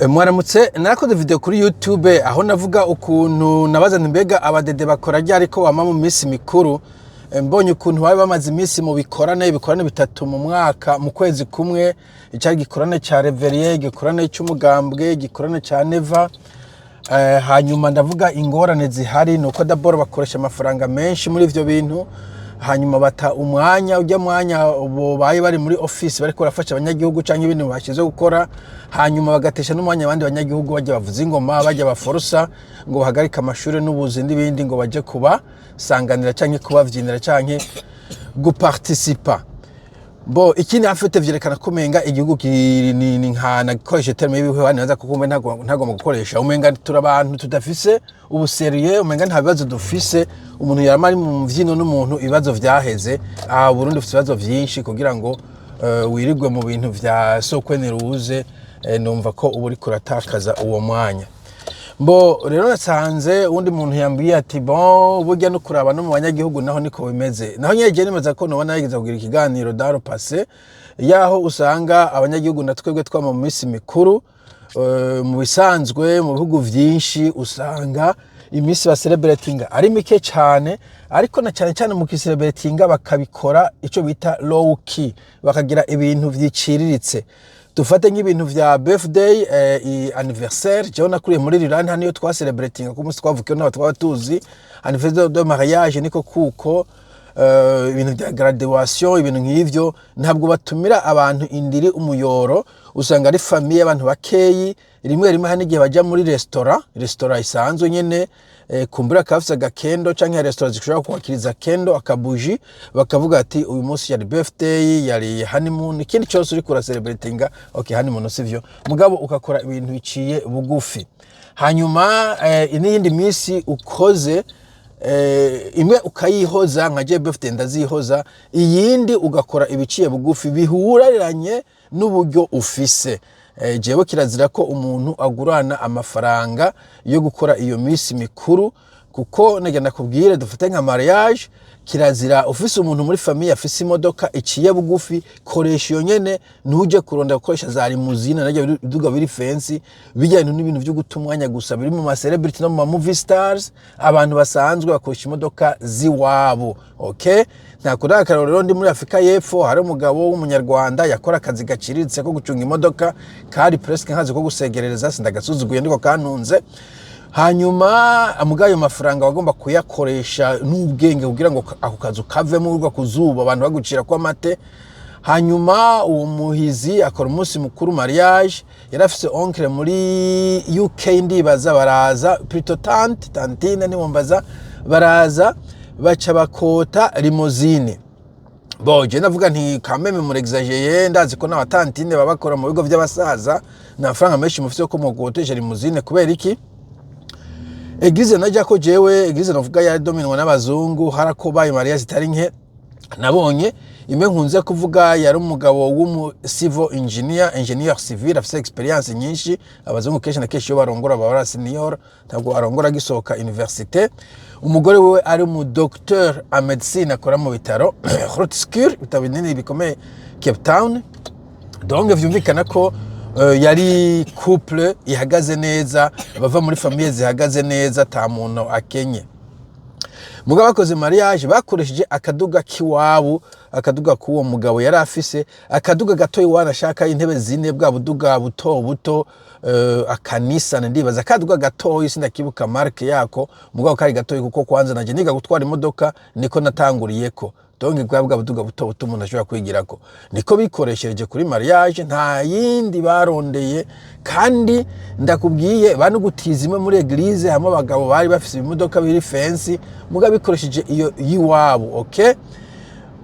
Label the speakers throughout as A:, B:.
A: Mwaramutse nakoze video kuri YouTube aho navuga ukuntu nabazana mbega abadede bakora ariko bama mu minsi mikuru. Mbonye ukuntu babe bamaze iminsi mu bikorane bitatu mu mwaka mu kwezi kumwe, icyo gikorane cya Reverie, gikorane cy'umugambwe, gikorane cya Neva. Hanyuma ndavuga ingorane zihari nuko daboro bakoresha amafaranga menshi muri ivyo bintu. Hanyuma bata umwanya ujya mwanya ubo baye bari muri office bariko barafasha abanyagihugu canke ibintu bashize gukora, hanyuma bagatesha n'umwanya abandi abanyagihugu bajya bavuza ingoma, bajya baforosa ngo bahagarika amashure n'ubuzi n'ibindi ngo baje kuba sanganira canke kubavyinira canke guparticipa. Bo ikindi afite vyerekana ko menga igihugu ni nkana gikoresha terme y'ibihe bane baza kukumbe ntagomba gukoresha umenga turabantu tudafise ubuseruye, umenga nta bibazo dufise, umuntu yaramari mu mvyino n'umuntu ibibazo vyaheze. Burundi ufite ibibazo vyinshi kugira ngo wirigwe mu bintu vya sokweneruze, numva ko ubu uri kuratakaza uwo mwanya. Mbo rero nasanze undi muntu yambwiye ati bon burya no kuraba no mu banyagihugu naho niko bimeze. Naho nyeje nimaza ko nobona yigeze kugira ikiganiro daro passé yaho usanga abanyagihugu natwebwe twa mu minsi mikuru, mu bisanzwe mu bihugu vyinshi usanga imisi ba celebrating ari mike cyane, ariko na cyane cyane mu celebrating bakabikora ico bita low key, bakagira ibintu vyiciriritse. Dufate nk'ibintu vya birthday, anniversaire. Jewe nakuriye muri Iran haniyo twa celebrating ku munsi twavukiye n'abatwa batuzi. Anniversaire de mariage niko kuko, ibintu vya graduation, ibintu nk'ivyo ntabwo batumira abantu indiri umuyoro, usanga ari famille abantu bakeyi. Rimwe hani gihe baja muri restaurant isanzwe nyene, kumbura kafisa agakendo canke restaurant zishobora kwakiriza kendo akabuji, bakavuga ati uyu munsi yari birthday, yari honeymoon, ikindi cyose uri kura celebratinga. Okay, honeymoon sivyo mugabo ukakora ibintu biciye bugufi. Hanyuma n'iyindi misi ukoze imwe ukayihoza nka je birthday ndazihoza, iyindi ugakora ibiciye bugufi bihuraranye n'uburyo ufise. Jewe kirazira ko umuntu agurana amafaranga yo gukora iyo misi mikuru, kuko nagenda kubwire dufite nka mariage, kirazira ufise umuntu muri famille afise imodoka iciye bugufi, koresha iyo nyene, ntuje kuronda gukoresha za limousine najya biduga biri fancy bijyanye n'ibintu byo gutumwanya gusa biri mu ma celebrity no mu movie stars. Abantu basanzwe bakoresha imodoka ziwabo. Okay, nakora akarorero ndi muri Afrika y'Epfo, hari umugabo w'umunyarwanda yakora akazi gaciriritse ko gucunga imodoka, kari presque nkazi ko gusegerereza, sindagasuzuguye ndiko kantunze. Hanyuma amugayo mafaranga wagomba kuyakoresha n'ubwenge kugira ngo ako kazu kavemo urwa kuzuba abantu bagucira kwa mate. Hanyuma uwo muhizi akora umunsi mukuru mariage, yarafise oncle muri UK ndibaza, baraza plutôt tantine nimumbaza, baraza baca bakota limousine. Boje navuga nti kameme muri exagere, ndazi ko n'abatantine babakora mu bigo by'abasaza na franga menshi mufite ko mugotesha limousine. Kubera iki? Eglise najya ko jewe eglise navuga ya dominwa n'abazungu, harakobaye Maria zitari nke nabonye. Ime nkunze kuvuga yari umugabo w'umu civil engineer civil, afite experience nyinshi. Abazungu kenshi na kenshi yo barongora baba senior, ntabwo arongora gisoka université. Umugore wewe ari mu docteur en médecine akora mu bitaro Grooteschuur, bitaro binini bikomeye Cape Town. Donc vyumvikana ko yari couple ihagaze neza, bava muri famille zihagaze neza, ta muntu akenye. Mugabo bakoze mariage bakoresheje akaduga kiwabo, akaduga kuwo mugabo yari afise, akaduga gatoyi wanashaka intebe zine, bwa buduga buto akanisa ndibaza, akaduga gatoyi sindakibuka marke yako, mugabo kari gatoyi kuko kwanza naje niga gutwara imodoka niko natanguriyeko. Donc bwa buduga buto umuntu ashobora kwigirako, niko bikoresheje kuri mariage, nta yindi barondeye. Kandi ndakubwiye banu gutiza imwe muri eglise hamwe abagabo bari bafise imodoka biri fancy, mugabo bikoresheje iyo yiwabo. Okay,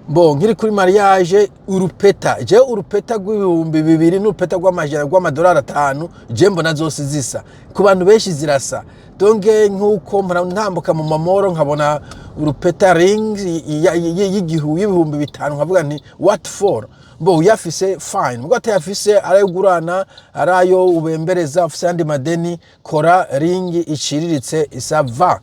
A: bon nkiri kuri mariage urupeta, je urupeta rw'ibihumbi 2 n'urupeta rw'amadolari 5, je mbona zose zisa, ku bantu benshi zirasa. Donc nkuko ntambuka mu mamoro nkabona urupeta ring y'ibihumbi 5, nkavuga nti what for? Bo uyafise fine, mugo atayafise arayugurana, arayo ubembereza, ufise andi madeni, kora ring iciriritse isava.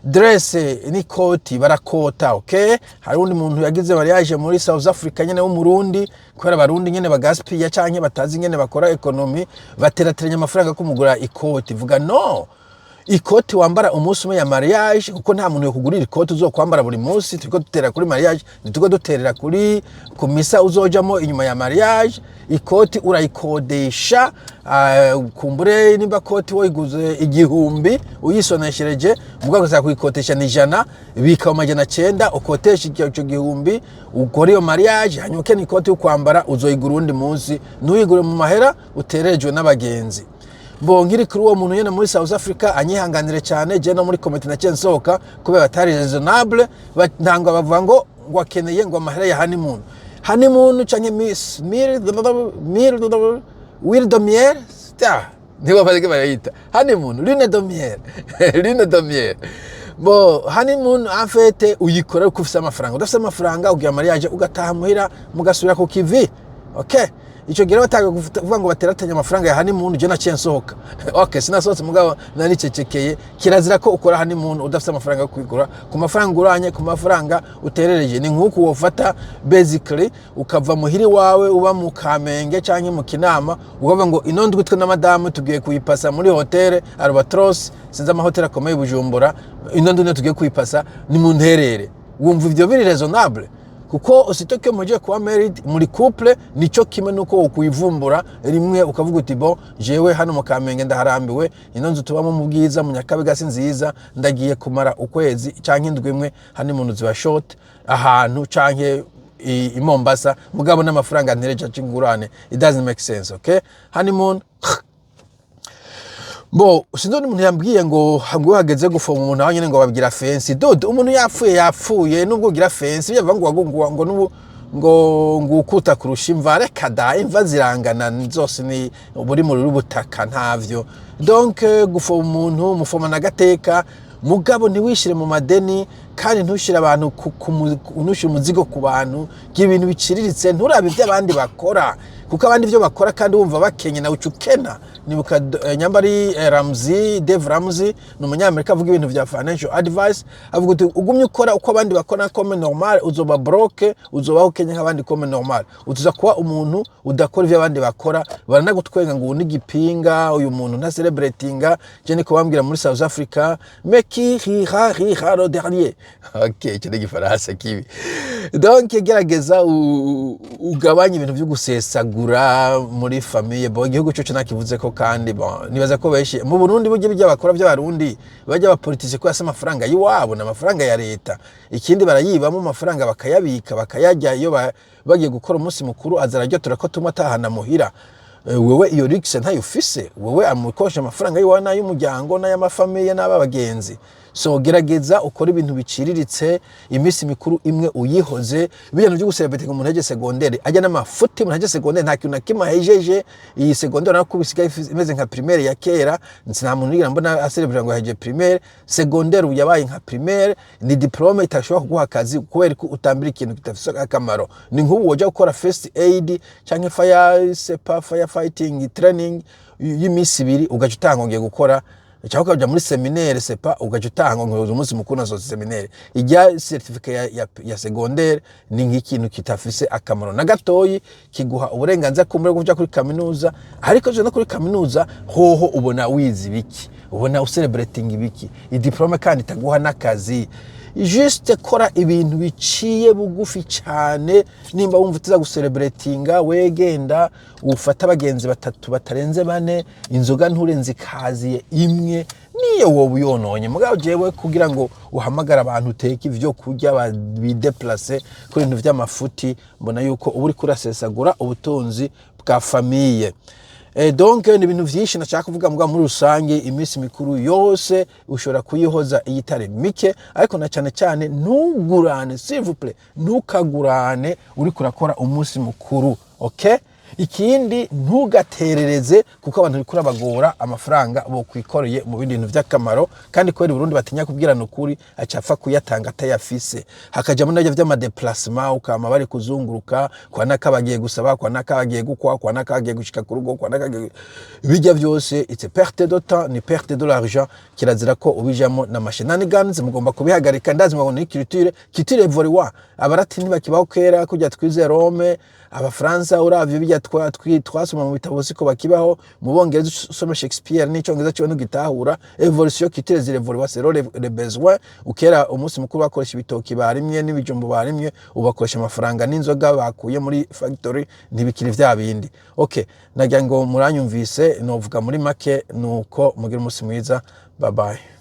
A: dress n'ikoti barakota, okay? Hari undi muntu yagize mariage muri South Africa nyene w'umurundi, kubera abarundi nyene bagaspia canke batazi nyene bakora economy, baterateranya amafaranga kumugura ikoti. Vuga no, ikoti wambara umunsi umwe ya mariage, kuko nta muntu yo kugurira ikoti uzokwambara buri munsi. Turiko dutera kuri mariage, turiko duterera kuri kumisa uzojamo inyuma ya mariage. Ikoti urayikodesha, kumbure nimba koti woyiguze 1000 uyisoneshereje, mugabo za kuyikotesha ni 100, bika 900 ukotesha icyo 1000, ukora iyo mariage, hanyuma ni ikoti ukwambara uzoyigura undi munsi, ntuyigure mu mahera uterejwe n'abagenzi. Bo ngiri kuri uwo muntu nyene muri South Africa anyihanganire cyane, je no muri committee na censoka kubera batari raisonnable, ntangwa bavuga ngo akeneye ngo amahera ya honeymoon canke miss Will de miel, niba bareke barayita honeymoon, lune de miel. Bo honeymoon en fait uyikora uko ufise amafaranga, udafise amafaranga ugiye mariage ugataha muhira mugasubira ku kivi, okay? Ico gira bataga kuvuga ngo bateratanya amafaranga ya honeymoon, je naciye nsohoka. Okay, sinasohotse mugabo nari cecekeye. Kirazira ko ukora honeymoon udafite amafaranga yo kwigura, ku mafaranga uranye, ku mafaranga uterereje. Ni nkuko wofata basically ukava muhiri wawe uba mu Kamenge canke mu Kinama, ukavuga ngo ino ndwi twe na madame tugiye kuyipasa muri hotel Albatros, sinza amahotel akomeye Bujumbura, ino ndwi tugiye kuyipasa ni mu nterere. Wumva ivyo biri raisonnable? Kuko usitoke muje kuba married muri couple, nico kimwe nuko ukuyivumbura rimwe ukavuga uti bo jewe hano mu Kamenge ndaharambiwe, ino nzu tubamo mu bwiza mu Nyakabega si nziza, ndagiye kumara ukwezi canke indwi imwe hani muntu ziba short ahantu canke i Mombasa, mugabo n'amafaranga ntereje cingurane. It doesn't make sense, okay? Honeymoon bo sinzo umuntu yambwiye ngo hageze gufoma umuntu aho nyene ngo babwira fensi dodo, umuntu yapfuye nubwo ugira fensi byavuga ngo ukuta kurusha imva, reka da, imva zirangana zose ni buri muri ubutaka ntavyo. Donc gufoma umuntu mufoma na gateka, mugabo ntiwishire mu madeni kandi ntushire abantu unushire umuzigo ku bantu y'ibintu biciriritse, nturabe by'abandi bakora, kuko abandi byo bakora kandi wumva bakenye na ucukena. Nibuka nyambari Dave Ramsey ni umunyamerika avuga ibintu vya financial advice, avuga uti ugumye ukora uko abandi bakora comme normal uzoba broke, uzoba ukenye nk'abandi comme normal, utuza kuba umuntu udakora ivyo abandi bakora, baranagutwenga ngo uni gipinga uyu muntu nta celebratinga. Je niko bambwira muri South Africa, meki rira le dernier. Okay, cyo gifaransa kibi. Donc gerageza ugabanye ibintu byo gusesagura muri famille. Bo igihugu cyo nakivuze ko kandi nibaza ko beshi mu Burundi buje bijya bakora by'abarundi bajya abapolitisi ko yasa amafaranga yiwabo na amafaranga ya leta, ikindi barayibamo amafaranga bakayabika bakayajya iyo bagiye gukora umunsi mukuru, azarajya turako tumatahana muhira. Wewe iyo rixe ntayo ufise, wewe amukosha amafaranga yiwa na y'umuryango na y'amafamiye n'ababagenzi. So gerageza ukora ibintu biciriritse, imisi mikuru imwe uyihoze, ibintu byo gucelebrate mu ntege secondaire ajya n'amafuti mu ntege secondaire, nta kintu nakima hejeje. Iyi secondaire nakubisigaye imeze nka primaire ya kera, nta muntu yigira mbona acelebrate ngo heje primaire. Secondaire uyabaye nka primaire, ni diplome itashobora kuguha akazi kubera ko utambira ikintu kitafise akamaro. Ni nk'ubu wajya gukora first aid canke fire fighting training y'imisi 2 ugaca utanga ngiye gukora, cyangwa ukaja muri seminaire sepa ugaca utanga ngo umunsi mukuru nazo seminaire. Ijya certificate ya secondaire ni nk'ikintu kitafise akamaro na gatoyi, kiguha uburenganzira kumure kuja kuri kaminuza, ariko je no kuri kaminuza hoho ubona wizi biki, ubona celebrating biki, i diplome kandi taguha nakazi. Juste kora ibintu biciye bugufi cyane. Nimba wumva utiza gucelebratinga, wegenda ufata abagenzi 3 batarenze 4, inzoga nturenze kaziye imwe, niyo wowe uyononye. Mugabo jewe kugira ngo uhamagara abantu uteke ivyo kurya bideplace kuri ibintu vy'amafuti, mbona yuko uburi kurasesagura ubutunzi bwa famille. Donc ni ibintu vyinshi nashaka kuvuga mbwa muri rusange. Imisi mikuru yose ushobora kuyihoza iyitare mike, ariko na cyane ntugurane, s'il vous plaît, ntukagurane uri kurakora umunsi mukuru, okay? ikindi ntugaterereze kuko abantu bikura bagora amafaranga bo kwikoreye mu bindi bintu by'akamaro kandi ko Burundi batinya kubwirana ukuri acapfa kuyatanga atayafise hakajamo n'ibyo by'amadeplacement ukama bari kuzunguruka kwa nakabagiye gusaba kwa nakabagiye gukwa kwa nakabagiye gushika ku rugo kwa nakabagiye bijya byose it's perte de temps ni perte de l'argent kirazira ko ubijamo na mashenanigans mugomba kubihagarika ndazi ngo ni culture evolue abarati ntibakibaho kera kujya twize Rome abafaransa uravye bijya twasoma mu bitabo siko bakibaho mu bongereza usoma Shakespeare n'icyongereza cyo ntugitahura evolution culture zirevolue c'est le besoin ukera umunsi mukuru bakoresha ibitoki barimye n'ibijumbu barimye ubakoresha amafaranga n'inzoga bakuye muri factory ntibikiri vya bindi okay nagira ngo muranyumvise novuga muri make nuko mugira umunsi mwiza bye bye